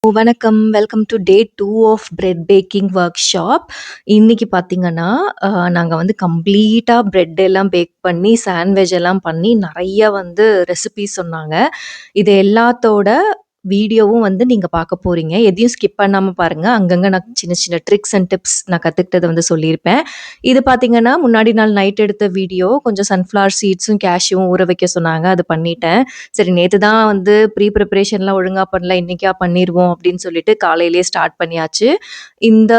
வணக்கம். Welcome to day 2 of bread baking workshop. இன்னைக்கு பார்த்தீங்கன்னா, நாங்க வந்து கம்ப்ளீட்டா பிரெட் எல்லாம் பேக் பண்ணி, சாண்ட்விச் எல்லாம் பண்ணி நெறைய வந்து ரெசிபி சொன்னாங்க. இது எல்லாத்தோட வீடியோவும் வந்து நீங்க பார்க்க போறீங்க. எதையும் ஸ்கிப் பண்ணாம பாருங்க. அங்கங்க நான் சின்ன சின்ன ட்ரிக்ஸ் அண்ட் டிப்ஸ் நான் கத்துக்கிட்டத வந்து சொல்லியிருப்பேன். இது பார்த்தீங்கன்னா, முன்னாடி நாள் நைட் எடுத்த வீடியோ. கொஞ்சம் சன்ஃப்ளவர் சீட்ஸும், கேஷ்யூவும் ஊற வைக்க சொன்னாங்க. அது பண்ணிட்டேன். சரி நேத்து தான் வந்து ப்ரிப்பரேஷன்லாம் ஒழுங்கா பண்ணல. இன்னைக்கா பண்ணிருவோம் அப்படின்னு சொல்லிட்டு காலையிலேயே ஸ்டார்ட் பண்ணியாச்சு. இந்த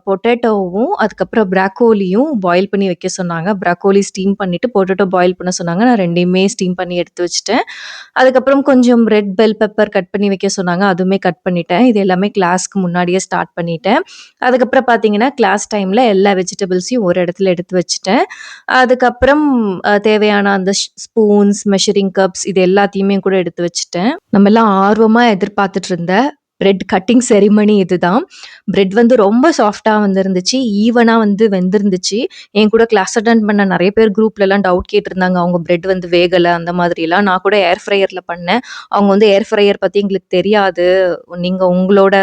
பொட்டேட்டோவும், அதுக்கப்புறம் ப்ராக்கோலியும் பாயில் பண்ணி வைக்க சொன்னாங்க. ப்ராக்கோலி ஸ்டீம் பண்ணிட்டு, பொட்டேட்டோ பாயில் பண்ண சொன்னாங்க. நான் 2யுமே ஸ்டீம் பண்ணி எடுத்து வச்சுட்டேன். அதுக்கப்புறம் கொஞ்சம் ரெட் பெல் பெப்பர் கட் பண்ணி வைக்க சொன்னாங்க. அதுவுமே கட் பண்ணிட்டேன். இது எல்லாமே கிளாஸ்க்கு முன்னாடியே ஸ்டார்ட் பண்ணிட்டேன். அதுக்கப்புறம் பார்த்தீங்கன்னா, கிளாஸ் டைம்ல எல்லா வெஜிடபிள்ஸையும் ஒரு இடத்துல எடுத்து வச்சுட்டேன். அதுக்கப்புறம் தேவையான அந்த ஸ்பூன்ஸ், மெஷரிங் கப்ஸ் இது எல்லாத்தையுமே கூட எடுத்து வச்சுட்டேன். நம்மலாம் ஆர்வமா எதிர்பார்த்துட்டு இருந்த பிரெட் கட்டிங் செரிமனி இதுதான். பிரெட் வந்து ரொம்ப சாஃப்ட்டா வந்திருந்துச்சு. ஈவனா வந்து வெந்திருந்துச்சு. என் கூட கிளாஸ் அட்டெண்ட் பண்ண நெறைய பேர் குரூப்லலாம் டவுட் கேட்டிருந்தாங்க. அவங்க பிரெட் வந்து வேகல அந்த மாதிரிலாம். நான் கூட ஏர் ஃப்ரையர்ல பண்ணேன். அவங்க வந்து ஏர் ஃப்ரையர் பத்தி எங்களுக்கு தெரியாது. நீங்க உங்களோட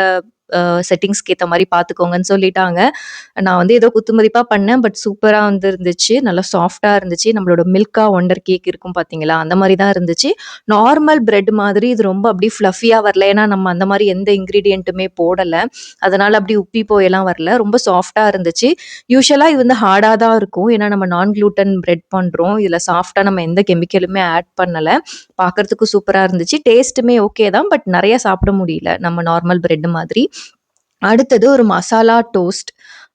செட்டிங்ஸ்க்கு ஏத்த மாரி பார்த்துக்கோங்கன்னு சொல்லிட்டாங்க. நான் வந்து ஏதோ குத்துமதிப்பா பண்ணேன். பட் சூப்பரா வந்து இருந்துச்சு. நல்லா சாஃப்ட்டா இருந்துச்சு. நம்மளோட மில்கா ஒண்டர் கேக் இருக்கும் பார்த்தீங்களா? அந்த மாரி தான் இருந்துச்சு. நார்மல் பிரெட் மாதிரி இது ரொம்ப அப்படியே ஃப்ளஃபியா வரல. ஏன்னா நம்ம அந்த மாரி எந்த இன்கிரீடியன்ட்டுமே போடல. அதனால அப்படி உப்பி போயெல்லாம் வரல. ரொம்ப சாஃப்ட்டா இருந்துச்சு. யூசுவலா இது வந்து ஹார்டா தான் இருக்கும். ஏன்னா நம்ம நான் குளூட்டன் பிரெட் பண்றோம். இதுல சாஃப்ட்டா நம்ம எந்த கெமிக்கலுமே ஆட் பண்ணல. பார்க்கறதுக்கு சூப்பரா இருந்துச்சு. டேஸ்ட்டுமே ஓகே தான். பட் நெறைய சாப்பிட முடியல. நம்ம நார்மல் பிரெட் மாதிரி. அடுத்தது ஒரு மசாலா டோஸ்ட்.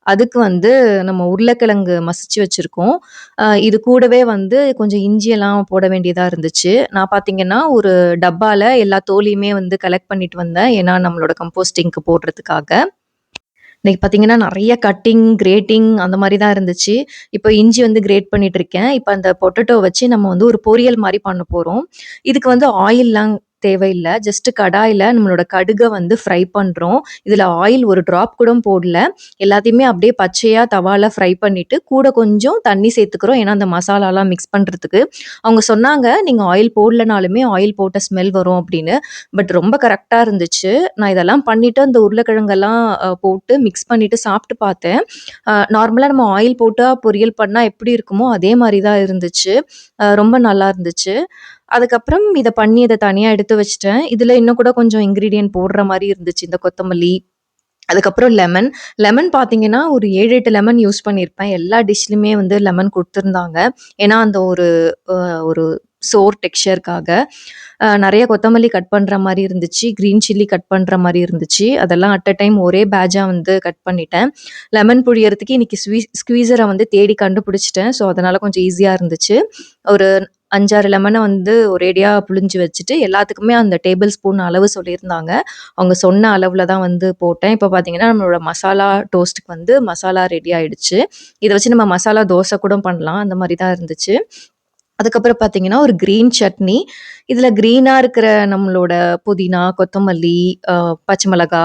அதுக்கு வந்து நம்ம உருளைக்கிழங்கு மசிச்சு வச்சிருக்கோம். இது கூடவே வந்து கொஞ்சம் இஞ்சியெல்லாம் போட வேண்டியதா இருந்துச்சு. நான் பார்த்தீங்கன்னா, ஒரு டப்பால எல்லா தோலையுமே வந்து கலெக்ட் பண்ணிட்டு வந்தேன். ஏன்னா, நம்மளோட கம்போஸ்டிங்க்கு போடுறதுக்காக. இன்னைக்கு பார்த்தீங்கன்னா, நெறைய கட்டிங், கிரேட்டிங் அந்த மாரி தான் இருந்துச்சு. இப்போ இஞ்சி வந்து கிரேட் பண்ணிட்டுருக்கேன். இப்ப அந்த பொட்டேட்டோ வச்சு நம்ம வந்து ஒரு பொரியல் மாரி பண்ண போறோம். இதுக்கு வந்து ஆயில்லாம் தேவையில்ல. ஜஸ்ட் கடாயில நம்மளோட கடுக வந்து ஃப்ரை பண்றோம். இதுல ஆயில் ஒரு ட்ராப் கூட போடல. எல்லாத்தையுமே அப்படியே பச்சையா தவால ஃப்ரை பண்ணிட்டு, கூட கொஞ்சம் தண்ணி சேர்த்துக்கிறோம். ஏன்னா, அந்த மசாலாலாம் மிக்ஸ் பண்றதுக்கு. அவங்க சொன்னாங்க, "நீங்க ஆயில் போடலனாலுமே ஆயில் போட்ட ஸ்மெல் வரும்" அப்படின்னு. பட் ரொம்ப கரெக்ட்டா இருந்துச்சு. நான் இதெல்லாம் பண்ணிட்டு அந்த உருளைக்கிழங்கெல்லாம் போட்டு மிக்ஸ் பண்ணிட்டு சாப்பிட்டு பார்த்தேன். நார்மலா நம்ம ஆயில் போட்டா பொரியல் பண்ணா எப்படி இருக்குமோ, அதே மாரி தான் இருந்துச்சு. ரொம்ப நல்லா இருந்துச்சு. அதுக்கப்புறம் இத பண்ணி இத தனியா எடுத்து வச்சுட்டேன். இதுல இன்னும் கூட கொஞ்சம் இன்கிரீடியன்ட் போடுற மாரி இருந்துச்சு. இந்த கொத்தமல்லி, அதுக்கப்புறம் லெமன். லெமன் பார்த்தீங்கன்னா, ஒரு 7, 8 லெமன் யூஸ் பண்ணியிருப்பேன். எல்லா டிஷ்லயுமே வந்து லெமன் குடுத்துருந்தாங்க. ஏன்னா, அந்த ஒரு சோர் டெக்ஸ்சர்க்காக. நெறைய கொத்தமல்லி கட் பண்ற மாரி இருந்துச்சு. கிரீன் சில்லி கட் பண்ற மாரி இருந்துச்சு. அதெல்லாம் அட் அ டைம் ஒரே பேட்ச்சா வந்து கட் பண்ணிட்டேன். லெமன் புழியறதுக்கு இன்னைக்கு ஸ்குவீசர வந்து தேடி கண்டுபிடிச்சுட்டேன். ஸோ, அதனால கொஞ்சம் ஈஸியா இருந்துச்சு. ஒரு 5, 6 லெமன வந்து ஒரேடியா புழிஞ்சு வச்சுட்டு, எல்லாத்துக்குமே அந்த டேபிள் ஸ்பூன் அளவு சொல்லியிருந்தாங்க. அவங்க சொன்ன அளவுல தான் வந்து போட்டேன். இப்ப பார்த்தீங்கன்னா, நம்மளோட மசாலா டோஸ்ட்டுக்கு வந்து மசாலா ரெடி ஆயிடுச்சு. இத வச்சு நம்ம மசாலா தோசை கூட பண்ணலாம். அந்த மாரி தான் இருந்துச்சு. அதுக்கப்புறம் பார்த்தீங்கன்னா, ஒரு கிரீன் சட்னி. இதுல கிரீனா இருக்கிற நம்மளோட புதினா, கொத்தமல்லி, அ பச்சை மிளகா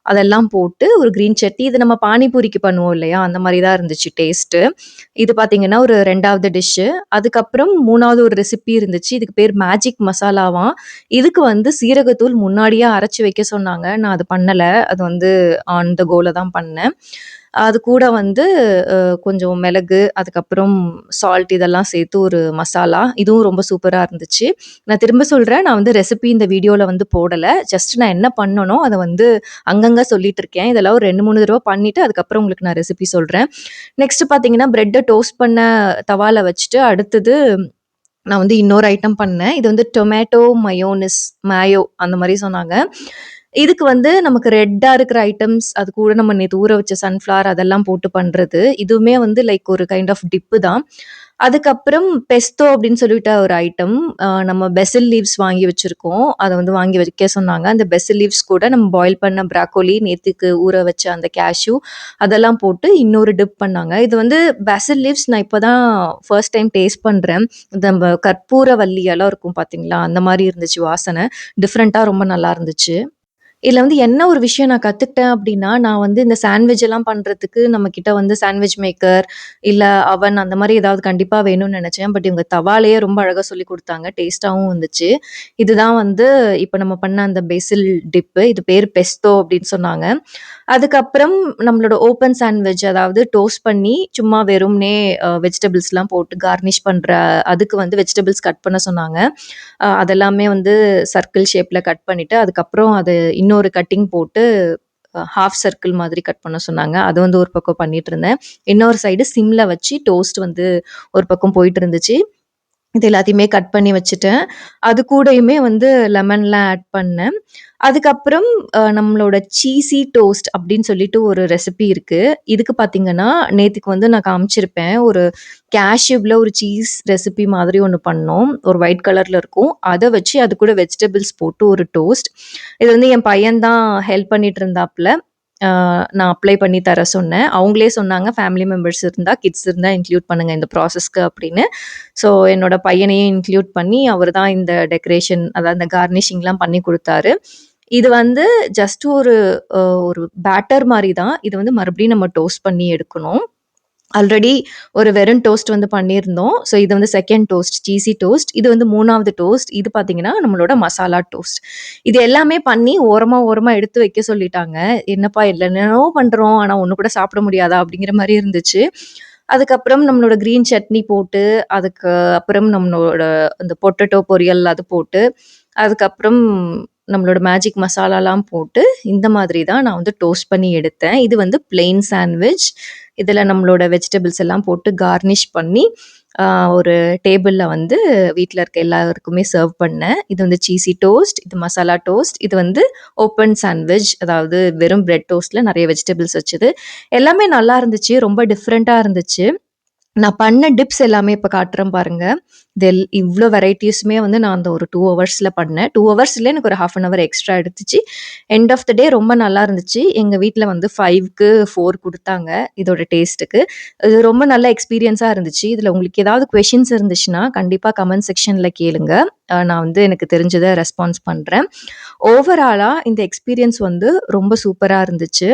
அதெல்லாம் போட்டு ஒரு கிரீன் சட்னி. இது நம்ம பானிபூரிக்கு பண்ணுவோம் இல்லையா? அந்த மாரி தான் இருந்துச்சு டேஸ்ட்டு. இது பார்த்தீங்கன்னா, ஒரு 2வது டிஷ்ஷு. அதுக்கப்புறம் 3வது ஒரு ரெசிபி இருந்துச்சு. இதுக்கு பேர் மேஜிக் மசாலாவாம். இதுக்கு வந்து சீரகத்தூள் முன்னாடியே அரைச்சு வைக்க சொன்னாங்க. நான் அது பண்ணல. அது வந்து ஆன் த கோல தான் பண்ணேன். அது கூட வந்து கொஞ்சம் மிளகு, அதுக்கப்புறம் சால்ட் இதெல்லாம் சேர்த்து ஒரு மசாலா. இதுவும் ரொம்ப சூப்பரா இருந்துச்சு. நான் திரும்ப சொல்றேன், நான் வந்து ரெசிபி இந்த வீடியோல வந்து போடல. ஜஸ்ட் நான் என்ன பண்ணனோ, அத வந்து அங்கங்க சொல்லிட்டு இருக்கேன். இதெல்லாம் ஒரு 2, 3 தடவ பண்ணிட்டு, அதுக்கப்புறம் உங்களுக்கு நான் ரெசிபி சொல்றேன். நெக்ஸ்ட் பார்த்தீங்கன்னா, பிரெட்ட டோஸ்ட் பண்ண தவால வச்சுட்டு, அடுத்தது நான் வந்து இன்னொரு ஐட்டம் பண்ணேன். இது வந்து டொமேட்டோ மேயோ அந்த மாரி சொன்னாங்க. இதுக்கு வந்து நமக்கு ரெட்டா இருக்கிற ஐட்டம்ஸ், அது கூட நம்ம நேத்து ஊற வச்ச சன்ஃப்ளவர் அதெல்லாம் போட்டு பண்றது. இதுவுமே வந்து லைக் ஒரு கைண்ட் ஆஃப் டிப்பு தான். அதுக்கப்புறம் பெஸ்டோ அப்படின்னு சொல்லிட்டு ஒரு ஐட்டம். நம்ம பெசில் லீவ்ஸ் வாங்கி வச்சிருக்கோம். அத வந்து வாங்கி வைக்க சொன்னாங்க. அந்த பெசில் லீவ்ஸ் கூட நம்ம பாயில் பண்ண ப்ராக்கோலி, நேத்துக்கு ஊற வச்ச அந்த கேஷ்யூ அதெல்லாம் போட்டு இன்னொரு டிப் பண்ணாங்க. இது வந்து பெசில் லீவ்ஸ் நான் இப்ப தான் ஃபர்ஸ்ட் டைம் டேஸ்ட் பண்றேன். நம்ப கற்பூரவள்ளி எல இருக்கும் பார்த்தீங்களா? அந்த மாரி இருந்துச்சு வாசன. டிஃபரெண்ட்டா ரொம்ப நல்லா இருந்துச்சு. இதுல வந்து என்ன ஒரு விஷயம் நான் கத்துக்கிட்டேன் அப்டின்னா, நான் வந்து இந்த சாண்ட்விச் எல்லாம் பண்றதுக்கு நம்மகிட்ட வந்து சாண்ட்விச் மேக்கர், இல்ல அவன் அந்த மாரி ஏதாவது கண்டிப்பா வேணும்னு நெனச்சேன். பட் இவங்க தவாலயே ரொம்ப அழகா சொல்லிக் குடுத்தாங்க. டேஸ்ட்டாவும் வந்துச்சு. இதுதான் வந்து இப்ப நம்ம பண்ண அந்த பெசில் டிப்பு. இது பேரு பெஸ்டோ அப்டின்னு சொன்னாங்க. அதுக்கப்புறம் நம்மளோட ஓப்பன் சாண்ட்விச் அதாவது டோஸ்ட் பண்ணி சும்மா வெறுமனே வெஜிடபிள்ஸ்லாம் போட்டு கார்னிஷ் பண்ற அதுக்கு வந்து வெஜிடபிள்ஸ் கட் பண்ண சொன்னாங்க. அதெல்லாமே வந்து சர்க்கிள் ஷேப்ல கட் பண்ணிட்டு, அதுக்கப்புறம் அது இன்னொரு கட்டிங் போட்டு ஹாஃப் சர்க்கிள் மாதிரி கட் பண்ண சொன்னாங்க. அது வந்து ஒரு பக்கம் பண்ணிட்டுருந்தேன். இன்னொரு சைடு சிம்ல வச்சு டோஸ்ட் வந்து ஒரு பக்கம் போயிட்டுருந்துச்சு. இது எல்லாத்தையுமே கட் பண்ணி வச்சுட்டேன். அது கூடயுமே வந்து லெமன்லாம் ஆட் பண்ணேன். அதுக்கப்புறம் நம்மளோட சீஸி டோஸ்ட் அப்படின்னு சொல்லிட்டு ஒரு ரெசிபி இருக்கு. இதுக்கு பார்த்தீங்கன்னா, நேத்திக்கு வந்து நான் காமிச்சிருப்பேன். ஒரு கேஷ்யூவ்ல ஒரு சீஸ் ரெசிபி மாதிரி ஒண்ணு பண்ணோம். ஒரு ஒயிட் கலர்ல இருக்கும். அத வச்சு அது கூட வெஜிடபிள்ஸ் போட்டு ஒரு டோஸ்ட். இது வந்து என் பையன் தான் ஹெல்ப் பண்ணிட்டு இருந்தாப்ல. அ நான் அப்ளை பண்ணி தர சொன்னேன். அவங்களே சொன்னாங்க, "ஃபேமிலி மெம்பர்ஸ் இருந்தா, கிட்ஸ் இருந்தா இன்க்ளூட் பண்ணுங்க இந்த ப்ராசஸ்க்கு" அப்படின்னு. ஸோ என்னோட பையனையும் இன்க்ளூட் பண்ணி, அவரு தான் இந்த டெக்கரேஷன் அதாவது இந்த கார்னிஷிங்லாம் பண்ணி குடுத்தாரு. இது வந்து ஜஸ்ட் ஒரு பேட்டர் மாரி தான். இது வந்து மறுபடியும் நம்ம டோஸ்ட் பண்ணி எடுக்கணும். ஆல்ரெடி ஒரு வெறும் டோஸ்ட் வந்து பண்ணியிருந்தோம். ஸோ இது வந்து 2ண்ட் டோஸ்ட், சீஸி டோஸ்ட். இது வந்து 3வது டோஸ்ட். இது பார்த்தீங்கன்னா, நம்மளோட மசாலா டோஸ்ட். இது எல்லாமே பண்ணி ஓரமா, ஓரமா எடுத்து வைக்க சொல்லிட்டாங்க. என்னப்பா என்னென்னவோ பண்றோம். ஆனா ஒண்ணு கூட சாப்பிட முடியாதா? அப்படிங்கிற மாரி இருந்துச்சு. அதுக்கப்புறம் நம்மளோட கிரீன் சட்னி போட்டு, அதுக்கு அப்புறம் நம்மளோட அந்த பொட்டேட்டோ பொரியல் அது போட்டு, அதுக்கப்புறம் நம்மளோட மேஜிக் மசாலாலாம் போட்டு, இந்த மாதிரி தான் நான் வந்து டோஸ்ட் பண்ணி எடுத்தேன். இது வந்து பிளெயின் சாண்ட்விச். இதில நம்மளோட வெஜிடபிள்ஸ் எல்லாம் போட்டு கார்னிஷ் பண்ணி, அ ஒரு டேபிள்ல வந்து வீட்ல இருக்க எல்லாருக்குமே சர்வ் பண்ணேன். இது வந்து சீஸி டோஸ்ட், இது மசாலா டோஸ்ட், இது வந்து ஓப்பன் சாண்ட்விச் அதாவது வெறும் பிரெட் டோஸ்ட்ல நெறைய வெஜிடபிள்ஸ் வச்சது. எல்லாமே நல்லா இருந்துச்சு. ரொம்ப டிஃப்ரெண்ட்டா இருந்துச்சு. நான் பண்ண டிப்ஸ் எல்லாமே இப்ப காட்டுறேன் பாருங்க. இவ்ளோ வெரைட்டீஸுமே வந்து நான் அந்த ஒரு 2 ஹவர்ஸ்ல பண்ணேன். 2 ஹவர்ஸ் இல்ல எனக்கு ஒரு 1/2 அன் ஹவர் எக்ஸ்ட்ரா எடுத்துச்சு. எண்ட் ஆஃப் த டே ரொம்ப நல்லா இருந்துச்சு. எங்க வீட்ல வந்து 5க்கு 4 குடுத்தாங்க. இதோட டேஸ்ட்டுக்கு. இது ரொம்ப நல்ல எக்ஸ்பீரியன்ஸா இருந்துச்சு. இதுல உங்களுக்கு ஏதாவது கொஸ்டின்ஸ் இருந்துச்சுன்னா, கண்டிப்பா கமெண்ட் செக்ஷன்ல கேளுங்க. நான் வந்து எனக்கு தெரிஞ்சத ரெஸ்பான்ஸ் பண்றேன். ஓவராலா இந்த எக்ஸ்பீரியன்ஸ் வந்து ரொம்ப சூப்பரா இருந்துச்சு.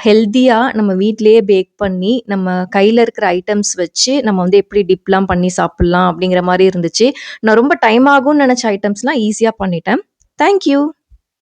ஹெல்தியா நம்ம வீட்லயே பேக் பண்ணி, நம்ம கையில இருக்கிற ஐட்டம்ஸ் வச்சு, நம்ம வந்து எப்படி டிப்லாம் பண்ணி சாப்பிடலாம் அப்படிங்கிற மாரி இருந்துச்சு. நான் ரொம்ப டைம் ஆகும்னு நெனச்ச ஐட்டம்ஸ்லாம் ஈஸியா பண்ணிட்டேன். Thank you.